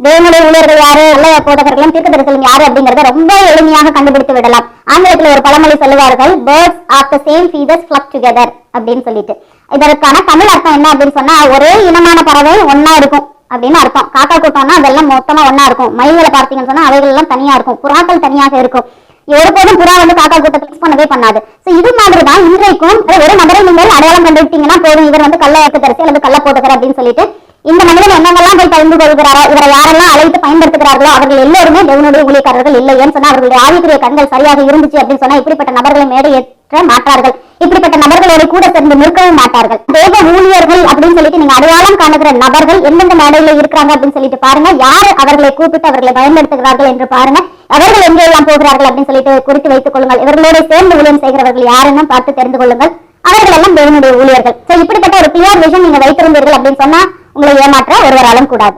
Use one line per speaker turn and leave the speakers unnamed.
தேவனுடைய ஊழியர்கள் யாரு, நல்ல போதகர்களும் தீர்க்கதரிசிகளும் யாரு அப்படிங்கறத ரொம்ப எளிமையாக கண்டுபிடித்து விடலாம். ஆங்கிலத்துல ஒரு பழமொழி சொல்லுவார்கள், birds of the same feathers flock together அப்படின்னு சொல்லிட்டு. இதற்கான தமிழ் அர்த்தம் என்ன அப்படின்னு சொன்னா, ஒரே இனமான பறவை ஒன்னா இருக்கும் அப்படின்னு அர்த்தம். காக்கா கூட்டம்னா அதெல்லாம் மொத்தமா ஒன்னா இருக்கும். மயில்களை பார்த்தீங்கன்னு சொன்னா அவைகள் எல்லாம் தனியா இருக்கும், புறாக்கள் தனியாக இருக்கும். ஒருபோதும் புறா வந்து காக்கா கூட்டத்தை மிக்ஸ் பண்ணவே பண்ணாது. இது மாதிரிதான் இன்றைக்கும் ஒரு நபரை நீங்கள் அடையாளம் கண்டுவிட்டீங்கன்னா போதும், இவர் வந்து கள்ள தரிசி அல்லது கள்ள போதகர் அப்படின்னு சொல்லிட்டு. இந்த மனிதன் என்னென்னலாம் போய் பகிர்ந்து கொள்கிறாரோ, இவரை யாரெல்லாம் அழைத்து பயன்படுத்துகிறார்களோ அவர்கள் எல்லோருமே தேவனுடைய ஊழியக்காரர்கள் இல்லை. ஏன்னு சொன்னா அவர்களுடைய ஆவிக்குரிய கண்கள் சரியாக இருந்துச்சு அப்படின்னு சொன்னா இப்படிப்பட்ட நபர்களை மேடை ஏற்ற மாட்டார்கள். இப்படிப்பட்ட நபர்களோடு கூட சேர்ந்து நிற்கவும் மாட்டார்கள். தேவ ஊழியர்கள் அப்படின்னு சொல்லிட்டு நீங்க அடையாளம் காணுகிற நபர்கள் எந்தெந்த மேடையில இருக்கிறாங்க அப்படின்னு சொல்லிட்டு பாருங்க. யார் அவர்களை கூப்பிட்டு அவர்களை பயன்படுத்துகிறார்கள் என்று பாருங்க. அவர்கள் எங்கே எல்லாம் போகிறார்கள் அப்படின்னு சொல்லிட்டு குறித்து வைத்துக் கொள்ளுங்கள். இவர்களோட சேர்ந்து ஊழியம் செய்கிறவர்கள் யாருன்னு பார்த்து தெரிந்து கொள்ளுங்கள். அவர்கள் எல்லாம் தேவனுடைய ஊழியர்கள். இப்படிப்பட்ட ஒரு கிளியர் விஷன் நீங்க வைத்திருந்தீர்கள் அப்படின்னு சொன்னா உங்களை ஏமாற்ற ஒருவராலும் கூடாது.